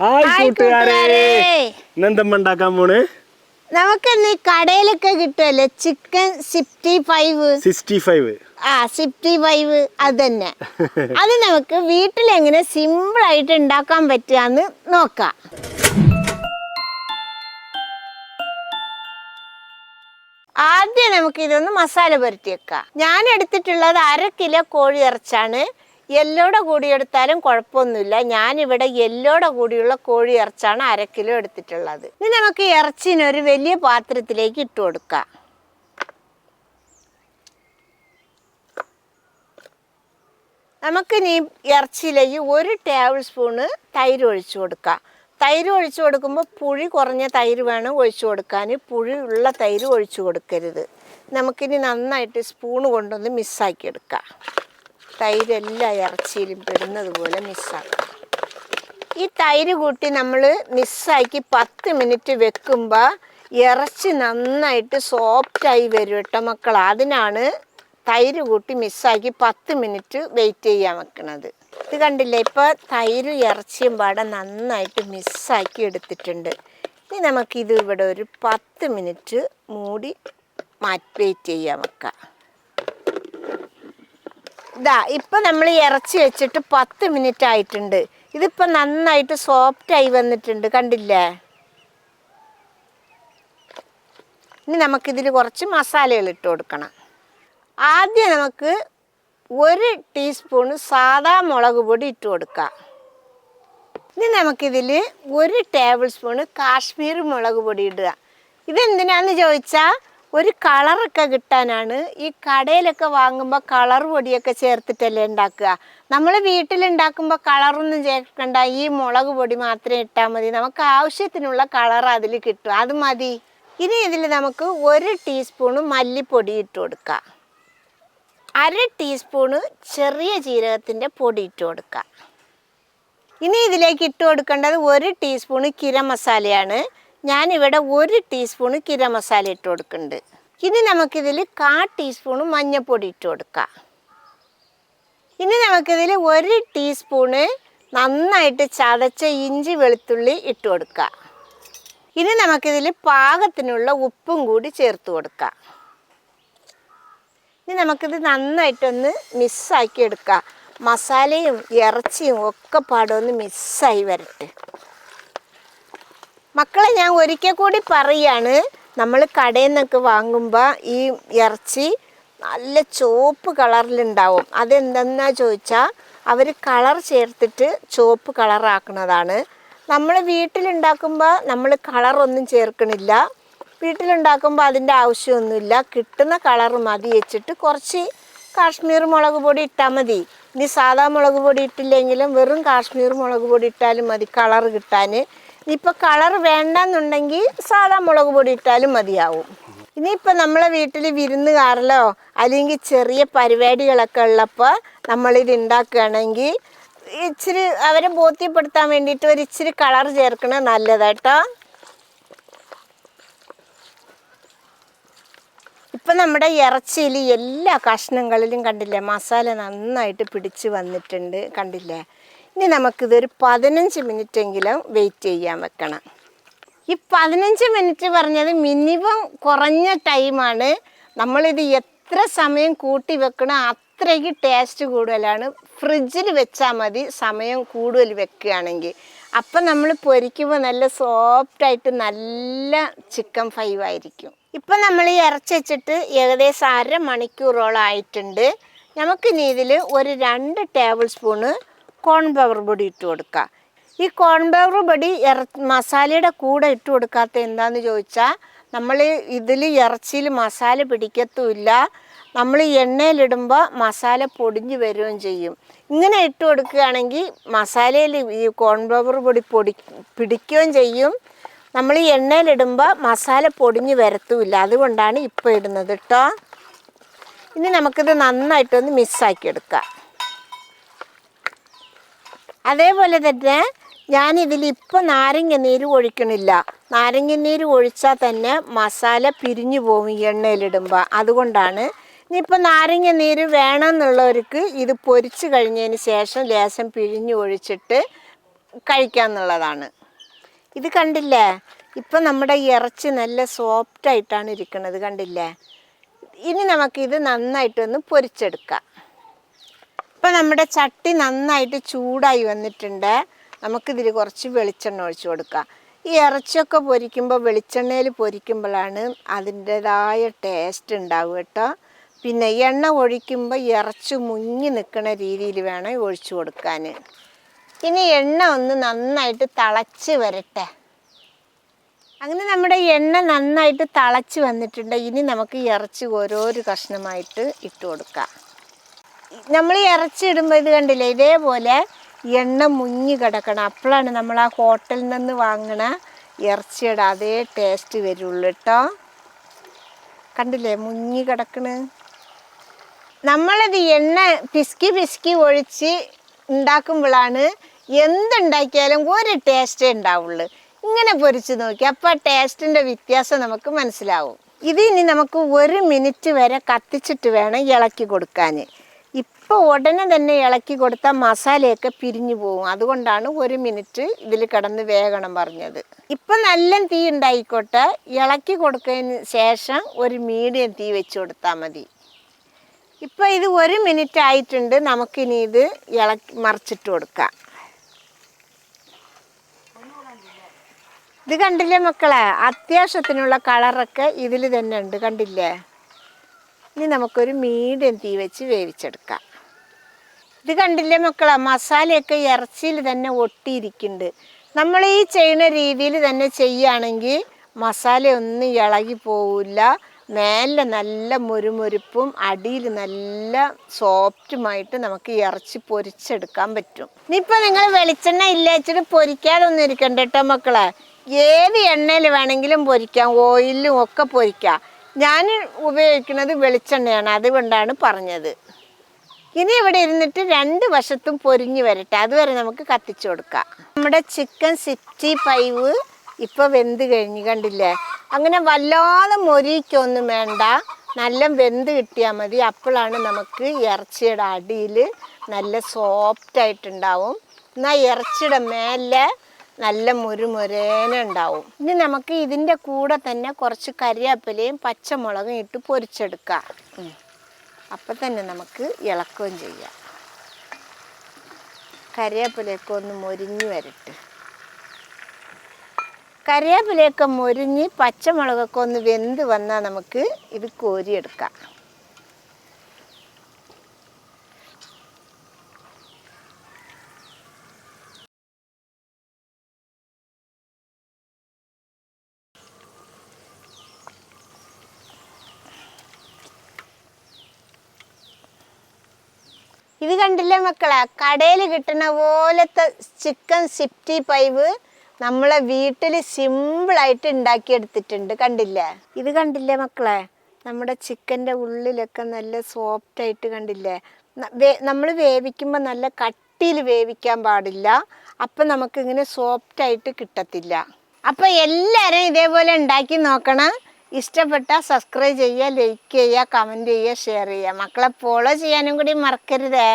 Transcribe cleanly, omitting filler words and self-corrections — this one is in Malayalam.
ഹായ് കൂട്ടുകാരെ, ഇന്നെന്തമ്മ ഉണ്ടാക്കാൻ പോണ്? നമുക്ക് കടയിലൊക്കെ കിട്ടുമല്ലോ ചിക്കൻ 65. ആ 65 അത് തന്നെ. അത് നമുക്ക് വീട്ടിലെങ്ങനെ സിമ്പിൾ ആയിട്ട് ഉണ്ടാക്കാൻ പറ്റുകയെന്ന് നോക്കാം. ആദ്യം നമുക്ക് ഇതൊന്ന് മസാല പുരട്ടി വെക്കാം. ഞാൻ എടുത്തിട്ടുള്ളത് 1/2 കിലോ കോഴി ഇറച്ചാണ്. യെല്ലോടെ കൂടി എടുത്താലും കുഴപ്പമൊന്നുമില്ല. ഞാനിവിടെ യെല്ലോടെ കൂടിയുള്ള കോഴി ഇറച്ചാണ് 1/2 കിലോ എടുത്തിട്ടുള്ളത്. ഇനി നമുക്ക് ഇറച്ചിനൊരു വലിയ പാത്രത്തിലേക്ക് ഇട്ട് കൊടുക്കാം. നമുക്കിനി ഇറച്ചിയിലേക്ക് 1 ടേബിൾ സ്പൂണ് തൈര് ഒഴിച്ചു കൊടുക്കാം. തൈര് ഒഴിച്ചു കൊടുക്കുമ്പോൾ പുളി കുറഞ്ഞ തൈര് വേണം ഒഴിച്ചു കൊടുക്കാൻ. പുളി ഉള്ള തൈര് ഒഴിച്ചു കൊടുക്കരുത്. നമുക്കിനി നന്നായിട്ട് സ്പൂണ് കൊണ്ടൊന്ന് മിക്സാക്കി എടുക്കാം. തൈര് എല്ലാ ഇറച്ചിയിലും പെടുന്നത് പോലെ മിക്സാക്കാം. ഈ തൈര് കൂട്ടി നമ്മൾ മിക്സാക്കി 10 മിനിറ്റ് വെക്കുമ്പോൾ ഇറച്ചി നന്നായിട്ട് സോഫ്റ്റായി വരും കേട്ടോ മക്കൾ. അതിനാണ് തൈര് കൂട്ടി മിക്സാക്കി 10 മിനിറ്റ് വെയിറ്റ് ചെയ്യാൻ വെക്കണത്. ഇത് കണ്ടില്ലേ, ഇപ്പോൾ തൈര് ഇറച്ചിയും പാടെ നന്നായിട്ട് മിക്സാക്കി എടുത്തിട്ടുണ്ട്. ഇനി നമുക്കിത് ഇവിടെ ഒരു 10 മിനിറ്റ് മൂടി വെയിറ്റ് ചെയ്യാൻ വെക്കാം. ഇതാ ഇപ്പം നമ്മൾ ഇറച്ചി വെച്ചിട്ട് 10 മിനിറ്റ് ആയിട്ടുണ്ട്. ഇതിപ്പോൾ നന്നായിട്ട് സോഫ്റ്റായി വന്നിട്ടുണ്ട്, കണ്ടില്ലേ. ഇനി നമുക്കിതിൽ കുറച്ച് മസാലകൾ ഇട്ട് കൊടുക്കണം. ആദ്യം നമുക്ക് 1 ടീസ്പൂണ് സാദാ മുളക് പൊടി ഇട്ട് കൊടുക്കാം. ഇനി നമുക്കിതിൽ 1 ടേബിൾ സ്പൂണ് കാശ്മീർ മുളക് പൊടി ഇടുക. ഇതെന്തിനാന്ന് ചോദിച്ചാൽ ഒരു കളറൊക്കെ കിട്ടാനാണ്. ഈ കടയിലൊക്കെ വാങ്ങുമ്പോൾ കളർ പൊടിയൊക്കെ ചേർത്തിട്ടല്ലേ ഉണ്ടാക്കുക. നമ്മൾ വീട്ടിലുണ്ടാക്കുമ്പോൾ കളറൊന്നും ചേർക്കണ്ട, ഈ മുളക് പൊടി മാത്രം ഇട്ടാൽ മതി. നമുക്ക് ആവശ്യത്തിനുള്ള കളർ അതിൽ കിട്ടും, അത് മതി. ഇനി ഇതിൽ നമുക്ക് 1 ടീസ്പൂണ് മല്ലിപ്പൊടി ഇട്ട് കൊടുക്കാം. 1/2 ടീസ്പൂണ് ചെറിയ ജീരകത്തിൻ്റെ പൊടി ഇട്ട് കൊടുക്കാം. ഇനി ഇതിലേക്ക് ഇട്ട് കൊടുക്കേണ്ടത് 1 ടീസ്പൂണ് കിര മസാലയാണ്. ഞാനിവിടെ 1 ടീസ്പൂണ് കിര മസാല ഇട്ട് കൊടുക്കുന്നുണ്ട്. ഇനി നമുക്കിതിൽ 1/4 ടീസ്പൂണ് മഞ്ഞൾപ്പൊടി ഇട്ട് കൊടുക്കാം. ഇനി നമുക്കിതിൽ 1 ടീസ്പൂണ് നന്നായിട്ട് ചതച്ച ഇഞ്ചി വെളുത്തുള്ളി ഇട്ട് കൊടുക്കാം. ഇനി നമുക്കിതിൽ പാകത്തിനുള്ള ഉപ്പും കൂടി ചേർത്ത് കൊടുക്കാം. ഇനി നമുക്കിത് നന്നായിട്ടൊന്ന് മിക്സാക്കി എടുക്കാം. മസാലയും ഇറച്ചിയും ഒക്കെ പാടൊന്ന് മിക്സായി വരട്ടെ. മക്കളെ, ഞാൻ ഒരിക്കൽ കൂടി പറയുകയാണ്, നമ്മൾ കടയിൽ നിന്നൊക്കെ വാങ്ങുമ്പോൾ ഈ ഇറച്ചി നല്ല ചുവപ്പ് കളറിലുണ്ടാവും. അതെന്തെന്നാ ചോദിച്ചാൽ അവർ കളർ ചേർത്തിട്ട് ചുവപ്പ് കളറാക്കുന്നതാണ്. നമ്മൾ വീട്ടിലുണ്ടാക്കുമ്പോൾ നമ്മൾ കളറൊന്നും ചേർക്കണില്ല. വീട്ടിലുണ്ടാക്കുമ്പോൾ അതിൻ്റെ ആവശ്യമൊന്നുമില്ല. കിട്ടുന്ന കളർ മതി വെച്ചിട്ട് കുറച്ച് കാശ്മീർ മുളക് പൊടി ഇട്ടാൽ മതി. ഇനി സാധാ മുളക് പൊടി ഇട്ടില്ലെങ്കിലും വെറും കാശ്മീർ മുളക് പൊടി ഇട്ടാലും മതി കളർ കിട്ടാൻ. ഇനിയിപ്പോൾ കളർ വേണ്ടെന്നുണ്ടെങ്കിൽ സാധാ മുളക് പൊടി ഇട്ടാലും മതിയാവും. ഇനിയിപ്പോൾ നമ്മളെ വീട്ടിൽ വിരുന്നുകാരല്ലോ അല്ലെങ്കിൽ ചെറിയ പരിപാടികളൊക്കെ ഉള്ളപ്പോൾ നമ്മളിത് ഉണ്ടാക്കുകയാണെങ്കിൽ ഇച്ചിരി അവരെ ബോധ്യപ്പെടുത്താൻ വേണ്ടിയിട്ട് ഒരു ഇച്ചിരി കളർ ചേർക്കണത് നല്ലതാട്ടോ. ഇപ്പം നമ്മുടെ ഇറച്ചിയിൽ എല്ലാ കഷ്ണങ്ങളിലും കണ്ടില്ലേ മസാല നന്നായിട്ട് പിടിച്ച് വന്നിട്ടുണ്ട്, കണ്ടില്ലേ. ഇനി നമുക്കിതൊരു 15 മിനിറ്റെങ്കിലും വെയിറ്റ് ചെയ്യാൻ വെക്കണം. ഈ 15 മിനിറ്റ് പറഞ്ഞത് മിനിമം കുറഞ്ഞ ടൈമാണ്. നമ്മളിത് എത്ര സമയം കൂട്ടി വെക്കണം അത്രയ്ക്ക് ടേസ്റ്റ് കൂടുതലാണ്. ഫ്രിഡ്ജിൽ വെച്ചാൽ മതി സമയം കൂടുതൽ വെക്കുകയാണെങ്കിൽ. അപ്പം നമ്മൾ പൊരിക്കുമ്പോൾ നല്ല സോഫ്റ്റായിട്ട് നല്ല ചിക്കൻ ഫ്രൈ ആയിരിക്കും. ഇപ്പം നമ്മൾ ഈ ഇറച്ചി വെച്ചിട്ട് ഏകദേശം 1/2 മണിക്കൂറോളം ആയിട്ടുണ്ട്. നമുക്കിനി ഇതിൽ ഒരു 2 ടേബിൾ സ്പൂണ് കോൺഫ്ലവർ പൊടി ഇട്ട് കൊടുക്കാം. ഈ കോൺഫ്ലവർ പൊടി മസാലയുടെ കൂടെ ഇട്ട് കൊടുക്കാത്ത എന്താണെന്ന് ചോദിച്ചാൽ നമ്മൾ ഇതിൽ ഇറച്ചിയിൽ മസാല പിടിക്കത്തുമില്ല. നമ്മൾ എണ്ണയിലിടുമ്പോൾ മസാല പൊടിഞ്ഞ് വരികയും ചെയ്യും. ഇങ്ങനെ ഇട്ട് കൊടുക്കുകയാണെങ്കിൽ മസാലയിൽ ഈ കോൺഫ്ലവർ പൊടി പിടിക്കുകയും ചെയ്യും. നമ്മൾ ഈ എണ്ണയിലിടുമ്പോൾ മസാല പൊടിഞ്ഞ് വരത്തുമില്ല. അതുകൊണ്ടാണ് ഇപ്പോൾ ഇടുന്നത് കേട്ടോ. ഇനി നമുക്കിത് നന്നായിട്ടൊന്ന് മിക്സാക്കി എടുക്കാം. അതേപോലെ തന്നെ ഞാനിതിൽ ഇപ്പോൾ നാരങ്ങ നീര് ഒഴിക്കണില്ല. നാരങ്ങ നീര് ഒഴിച്ചാൽ തന്നെ മസാല പിരിഞ്ഞു പോകും ഈ എണ്ണയിലിടുമ്പോൾ. അതുകൊണ്ടാണ്. ഇനിയിപ്പോൾ നാരങ്ങ നീര് വേണമെന്നുള്ളവർക്ക് ഇത് പൊരിച്ച് കഴിഞ്ഞതിന് ശേഷം ലേശം പിഴിഞ്ഞ് ഒഴിച്ചിട്ട് കഴിക്കാമെന്നുള്ളതാണ്. ഇത് കണ്ടില്ലേ, ഇപ്പം നമ്മുടെ ഇറച്ചി നല്ല സോഫ്റ്റായിട്ടാണ് ഇരിക്കുന്നത്, കണ്ടില്ലേ? ഇനി നമുക്കിത് നന്നായിട്ടൊന്ന് പൊരിച്ചെടുക്കാം. ഇപ്പം നമ്മുടെ ചട്ടി നന്നായിട്ട് ചൂടായി വന്നിട്ടുണ്ട്. നമുക്കിതിൽ കുറച്ച് വെളിച്ചെണ്ണ ഒഴിച്ച് കൊടുക്കാം. ഈ ഇറച്ചിയൊക്കെ പൊരിക്കുമ്പോൾ വെളിച്ചെണ്ണയിൽ പൊരിക്കുമ്പോഴാണ് അതിൻ്റെതായ ടേസ്റ്റ് ഉണ്ടാവുക കേട്ടോ. പിന്നെ എണ്ണ ഒഴിക്കുമ്പോൾ ഇറച്ചി മുങ്ങി നിൽക്കുന്ന രീതിയിൽ വേണം ഒഴിച്ചു കൊടുക്കാൻ. ഇനി എണ്ണ ഒന്ന് നന്നായിട്ട് തിളച്ച് വരട്ടെ. അങ്ങനെ നമ്മുടെ എണ്ണ നന്നായിട്ട് തിളച്ച് വന്നിട്ടുണ്ട്. ഇനി നമുക്ക് ഇറച്ചി ഓരോരോ കഷ്ണമായിട്ട് ഇട്ട് കൊടുക്കാം. നമ്മൾ ഈ ഇറച്ചി ഇടുമ്പോൾ ഇത് കണ്ടില്ലേ, ഇതേപോലെ എണ്ണ മുങ്ങി കിടക്കണം. അപ്പോഴാണ് നമ്മൾ ആ ഹോട്ടലിൽ നിന്ന് വാങ്ങണ ഇറച്ചിയുടെ അതേ ടേസ്റ്റ് വരുള്ളൂ കേട്ടോ. കണ്ടില്ലേ മുങ്ങി കിടക്കണ്. നമ്മളിത് എണ്ണ പിസ്കി ഒഴിച്ച് ഉണ്ടാക്കുമ്പോഴാണ് എന്തുണ്ടാക്കിയാലും ഒരു ടേസ്റ്റേ ഉണ്ടാവുള്ളൂ. ഇങ്ങനെ പൊരിച്ച് നോക്കി, അപ്പോൾ ടേസ്റ്റിൻ്റെ വ്യത്യാസം നമുക്ക് മനസ്സിലാവും. ഇത് ഇനി നമുക്ക് 1 മിനിറ്റ് വരെ കത്തിച്ചിട്ട് വേണം ഇളക്കി കൊടുക്കാൻ. ഇപ്പോൾ ഉടനെ തന്നെ ഇളക്കി കൊടുത്താൽ മസാലയൊക്കെ പിരിഞ്ഞു പോകും. അതുകൊണ്ടാണ് 1 മിനിറ്റ് ഇതിൽ കിടന്ന് വേഗണം പറഞ്ഞത്. ഇപ്പം നല്ല തീ ഉണ്ടായിക്കോട്ടെ. ഇളക്കി കൊടുത്തതിന് ശേഷം ഒരു മീഡിയം തീ വെച്ച് കൊടുത്താൽ മതി. ഇപ്പോൾ ഇത് 1 മിനിറ്റ് ആയിട്ടുണ്ട്. നമുക്കിനി ഇത് മറിച്ചിട്ട് കൊടുക്കാം. ഇത് കണ്ടില്ലേ മക്കളെ, അത്യാവശ്യത്തിനുള്ള കളറൊക്കെ ഇതിൽ തന്നെ ഉണ്ട്, കണ്ടില്ലേ? ഇനി നമുക്കൊരു മീഡിയം തീ വെച്ച് വേവിച്ചെടുക്കാം. ഇത് കണ്ടില്ലേ മക്കളെ, മസാലയൊക്കെ ഇറച്ചിയിൽ തന്നെ ഒട്ടിയിരിക്കുന്നുണ്ട്. നമ്മൾ ഈ ചെയ്യുന്ന രീതിയിൽ തന്നെ ചെയ്യുകയാണെങ്കിൽ മസാലയൊന്നും ഇളകി പോവില്ല. മേലെ നല്ല മുരുമുരുപ്പും അടിയിൽ നല്ല സോഫ്റ്റുമായിട്ട് നമുക്ക് ഇറച്ചി പൊരിച്ചെടുക്കാൻ പറ്റും. ഇനിയിപ്പോൾ നിങ്ങൾ വെളിച്ചെണ്ണ ഇല്ലാച്ചിട്ട് പൊരിക്കാതൊന്നും ഇരിക്കണ്ട കേട്ടോ മക്കളെ. ഏത് എണ്ണയിൽ വേണമെങ്കിലും പൊരിക്കാം, ഓയിലും ഒക്കെ പൊരിക്കാം. ഞാൻ ഉപയോഗിക്കുന്നത് വെളിച്ചെണ്ണയാണ്, അതുകൊണ്ടാണ് പറഞ്ഞത്. ഇനി ഇവിടെ ഇരുന്നിട്ട് 2 വശത്തും പൊരിഞ്ഞ് വരട്ടെ. അതുവരെ നമുക്ക് കത്തിച്ചു കൊടുക്കാം. നമ്മുടെ ചിക്കൻ 65 ഇപ്പോൾ വെന്ത് കഴിഞ്ഞ്, കണ്ടില്ലേ? അങ്ങനെ വല്ലാതെ മൊരിക്കൊന്നും വേണ്ട, നല്ല വെന്ത് കിട്ടിയാൽ മതി. അപ്പോഴാണ് നമുക്ക് ഇറച്ചിയുടെ അടിയിൽ നല്ല സോഫ്റ്റായിട്ടുണ്ടാവും. എന്നാൽ ഇറച്ചിയുടെ മേലെ നല്ല മുരുമുരേന ഉണ്ടാവും. ഇനി നമുക്ക് ഇതിൻ്റെ കൂടെ തന്നെ കുറച്ച് കരിവേപ്പിലയും പച്ചമുളകും ഇട്ട് പൊരിച്ചെടുക്കാം. അപ്പം തന്നെ നമുക്ക് ഇളക്കുകയും ചെയ്യാം. കരിവേപ്പിലയൊക്കെ ഒന്ന് മൊരിഞ്ഞ് വരട്ടെ. കരിവേപ്പിലയൊക്കെ മൊരിഞ്ഞ് പച്ചമുളകൊക്കെ ഒന്ന് വെന്ത് വന്നാൽ നമുക്ക് ഇത് കോരിയെടുക്കാം. ഇത് കണ്ടില്ലേ മക്കളെ, കടയിൽ കിട്ടുന്ന പോലത്തെ ചിക്കൻ 65 നമ്മളെ വീട്ടിൽ സിമ്പിളായിട്ട് ഉണ്ടാക്കിയെടുത്തിട്ടുണ്ട്. കണ്ടില്ലേ? ഇത് കണ്ടില്ലേ മക്കളെ, നമ്മുടെ ചിക്കൻ്റെ ഉള്ളിലൊക്കെ നല്ല സോഫ്റ്റായിട്ട്, കണ്ടില്ലേ? നമ്മൾ വേവിക്കുമ്പോൾ നല്ല കട്ടിയിൽ വേവിക്കാൻ പാടില്ല. അപ്പം നമുക്കിങ്ങനെ സോഫ്റ്റായിട്ട് കിട്ടത്തില്ല. അപ്പോൾ എല്ലാവരും ഇതേപോലെ ഉണ്ടാക്കി നോക്കണം. ഇഷ്ടപ്പെട്ടാൽ സബ്സ്ക്രൈബ് ചെയ്യുക, ലൈക്ക് ചെയ്യുക, കമൻറ്റ് ചെയ്യുക, ഷെയർ ചെയ്യുക. മക്കളെ ഫോളോ ചെയ്യാനും കൂടി മറക്കരുതേ.